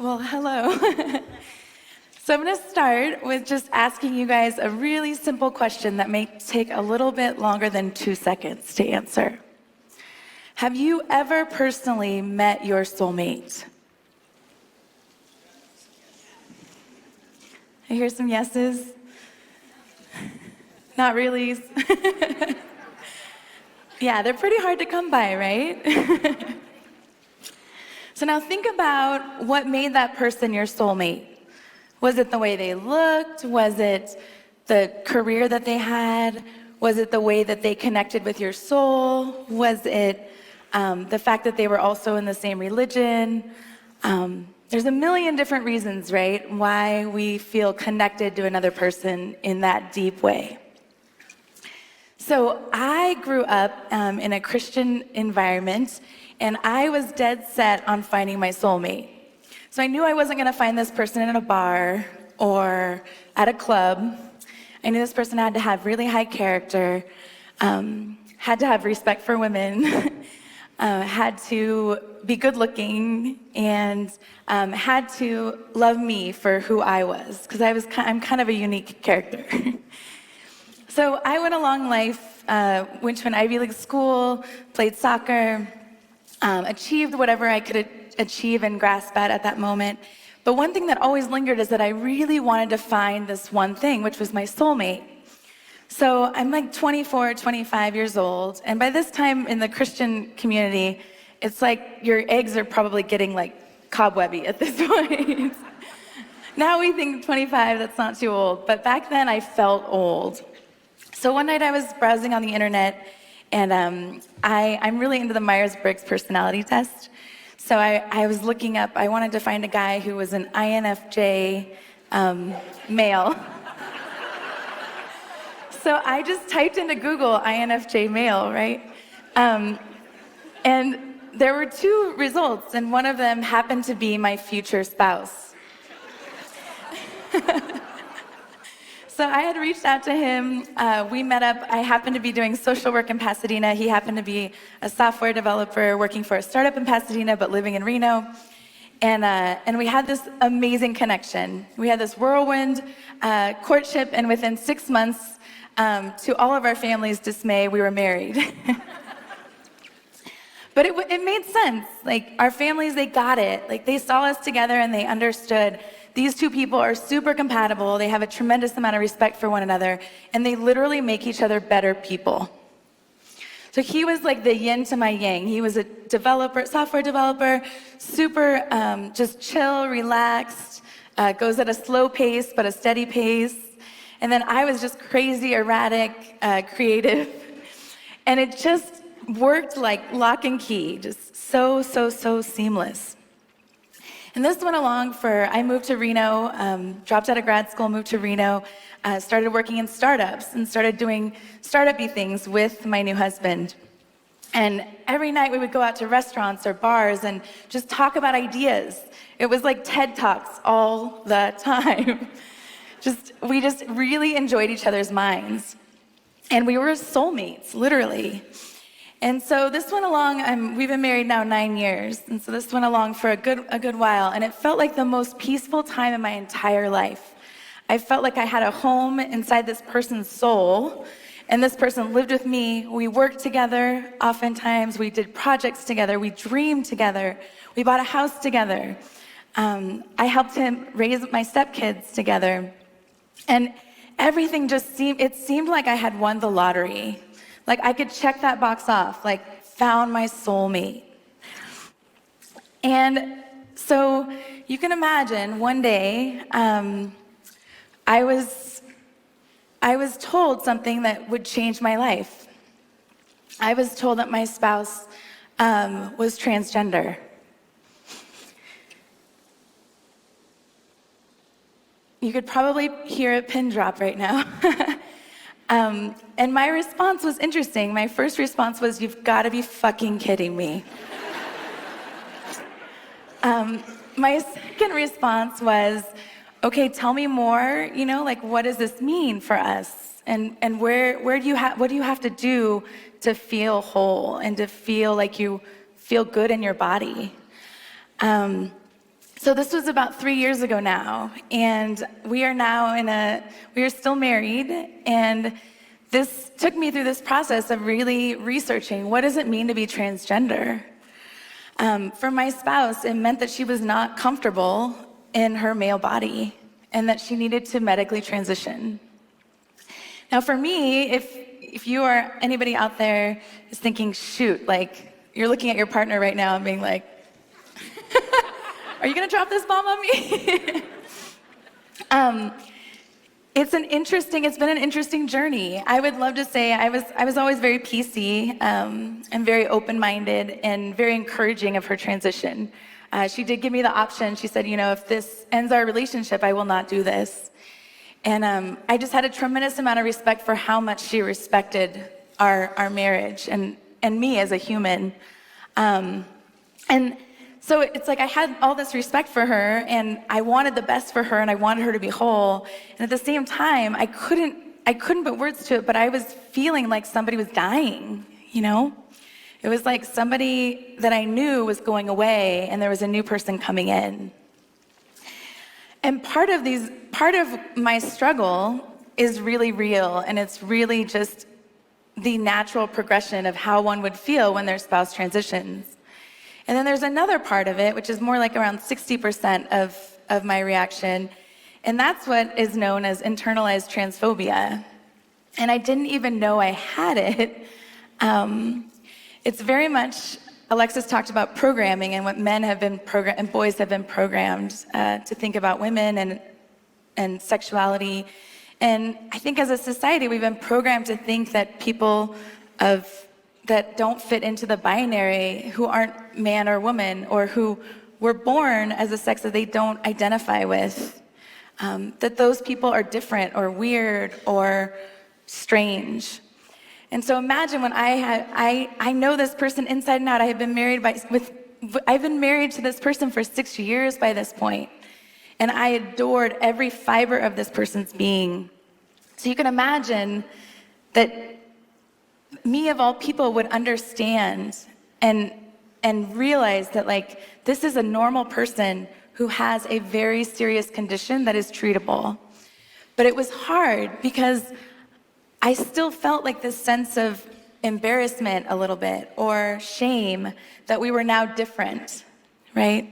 Well, hello. So I'm going to start with just asking you guys a really simple question that may take a little bit longer than 2 seconds to answer. Have you ever personally met your soulmate? I hear some yeses. Not really. Yeah, they're pretty hard to come by, right? So now think about what made that person your soulmate. Was it the way they looked? Was it the career that they had? Was it the way that they connected with your soul? Was it the fact that they were also in the same religion? There's a million different reasons, right, why we feel connected to another person in that deep way. So I grew up in a Christian environment, and I was dead set on finding my soulmate. So I knew I wasn't going to find this person in a bar or at a club. I knew this person had to have really high character, had to have respect for women, had to be good looking, and had to love me for who I was, because I'm kind of a unique character. So I went along life, went to an Ivy League school, played soccer, achieved whatever I could achieve and grasp at that moment. But one thing that always lingered is that I really wanted to find this one thing, which was my soulmate. So I'm like 24, 25 years old, and by this time in the Christian community, it's like your eggs are probably getting like cobwebby at this point. Now we think 25, that's not too old, but back then I felt old. So one night I was browsing on the internet, and I'm really into the Myers-Briggs personality test. So I was looking up, I wanted to find a guy who was an INFJ male. So I just typed into Google INFJ male, right? And there were 2 results, and one of them happened to be my future spouse. So I had reached out to him, we met up. I happened to be doing social work in Pasadena. He happened to be a software developer working for a startup in Pasadena, but living in Reno. And we had this amazing connection. We had this whirlwind courtship, and within 6 months, to all of our family's dismay, we were married. But it made sense. Like, our families, they got it. Like, they saw us together and they understood these 2 people are super compatible. They have a tremendous amount of respect for one another, and they literally make each other better people. So he was like the yin to my yang. He was a developer, software developer, super just chill, relaxed, goes at a slow pace, but a steady pace. And then I was just crazy, erratic, creative. And it just worked like lock and key, just so seamless. And this went along I moved to Reno, dropped out of grad school, moved to Reno, started working in startups and started doing startup-y things with my new husband. And every night we would go out to restaurants or bars and just talk about ideas. It was like TED Talks all the time. We just really enjoyed each other's minds. And we were soulmates, literally. And so this went along, we've been married now 9 years, and so this went along for a good while, and it felt like the most peaceful time in my entire life. I felt like I had a home inside this person's soul, and this person lived with me. We worked together oftentimes, we did projects together, we dreamed together, we bought a house together. I helped him raise my stepkids together, and everything seemed like I had won the lottery. Like, I could check that box off, like, found my soulmate. And so you can imagine one day, I was told something that would change my life. I was told that my spouse was transgender. You could probably hear a pin drop right now. And my response was interesting. My first response was, "You've got to be fucking kidding me." My second response was, "Okay, tell me more. Like, what does this mean for us? And what do you have to do to feel whole and to feel like you feel good in your body?" So this was about 3 years ago now, and we are still married, and this took me through this process of really researching, what does it mean to be transgender? For my spouse, it meant that she was not comfortable in her male body, and that she needed to medically transition. Now for me, if you or anybody out there is thinking, shoot, like, you're looking at your partner right now and being like, are you gonna drop this bomb on me? It's been an interesting journey. I would love to say I was always very PC and very open-minded and very encouraging of her transition. She did give me the option. She said, if this ends our relationship, I will not do this. And I just had a tremendous amount of respect for how much she respected our marriage and me as a human. And so it's like I had all this respect for her, and I wanted the best for her, and I wanted her to be whole. And at the same time, I couldn't put words to it, but I was feeling like somebody was dying, It was like somebody that I knew was going away, and there was a new person coming in. And part of my struggle is really real, and it's really just the natural progression of how one would feel when their spouse transitions. And then there's another part of it, which is more like around 60% of my reaction, and that's what is known as internalized transphobia. And I didn't even know I had it. It's very much, Alexis talked about programming and what men have been programmed and boys have been programmed to think about women and sexuality. And I think as a society, we've been programmed to think that people that don't fit into the binary, who aren't man or woman, or who were born as a sex that they don't identify with, that those people are different or weird or strange. And so imagine when I know this person inside and out. I've been married to this person for 6 years by this point, and I adored every fiber of this person's being. So you can imagine that me of all people would understand and realize that, like, this is a normal person who has a very serious condition that is treatable. But it was hard because I still felt like this sense of embarrassment a little bit, or shame that we were now different, right?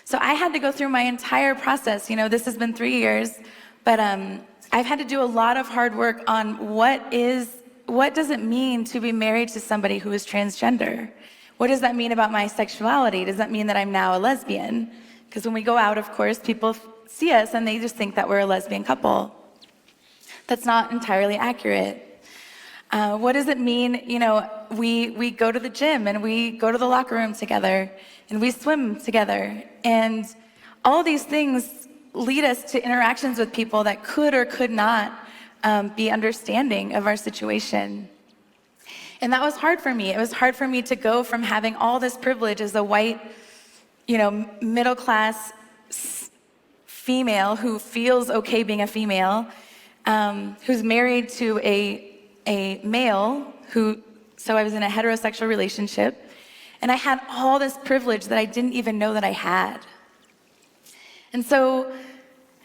So I had to go through my entire process. This has been 3 years, but I've had to do a lot of hard work on what does it mean to be married to somebody who is transgender? What does that mean about my sexuality? Does that mean that I'm now a lesbian? Because when we go out, of course, people see us and they just think that we're a lesbian couple. That's not entirely accurate. What does it mean, we go to the gym and we go to the locker room together and we swim together. And all these things lead us to interactions with people that could or could not be understanding of our situation. And that was hard for me. It was hard for me to go from having all this privilege as a white, middle-class female who feels okay being a female, who's married to a male so I was in a heterosexual relationship, and I had all this privilege that I didn't even know that I had. And so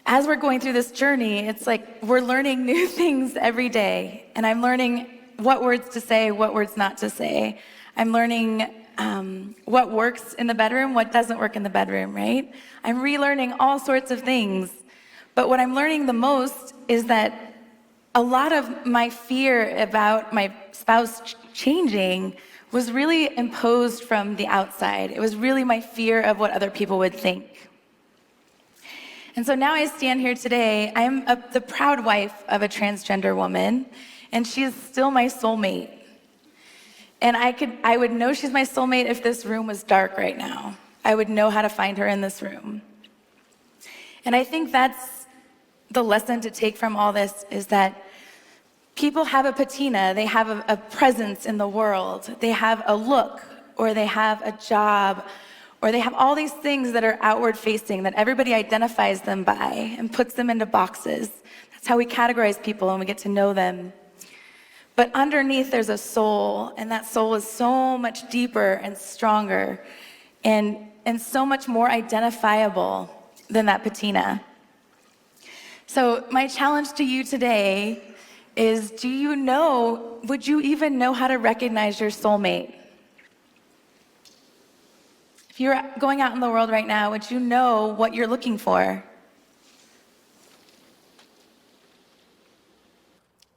as we're going through this journey, it's like we're learning new things every day, and I'm learning what words to say, what words not to say. I'm learning what works in the bedroom, what doesn't work in the bedroom, right? I'm relearning all sorts of things. But what I'm learning the most is that a lot of my fear about my spouse changing was really imposed from the outside. It was really my fear of what other people would think. And so now I stand here today. I'm the proud wife of a transgender woman, and she is still my soulmate. And I would know she's my soulmate if this room was dark right now. I would know how to find her in this room. And I think that's the lesson to take from all this, is that people have a patina, they have a presence in the world, they have a look, or they have a job, or they have all these things that are outward facing that everybody identifies them by and puts them into boxes. That's how we categorize people and we get to know them. But underneath there's a soul, and that soul is so much deeper and stronger. And and so much more identifiable than that patina. So my challenge to you today is, would you even know how to recognize your soulmate? If you're going out in the world right now, would you know what you're looking for?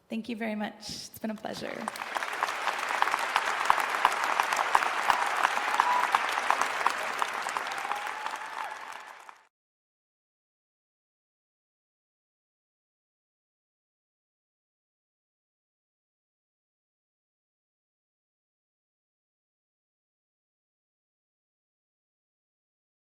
Thank you very much. It's been a pleasure.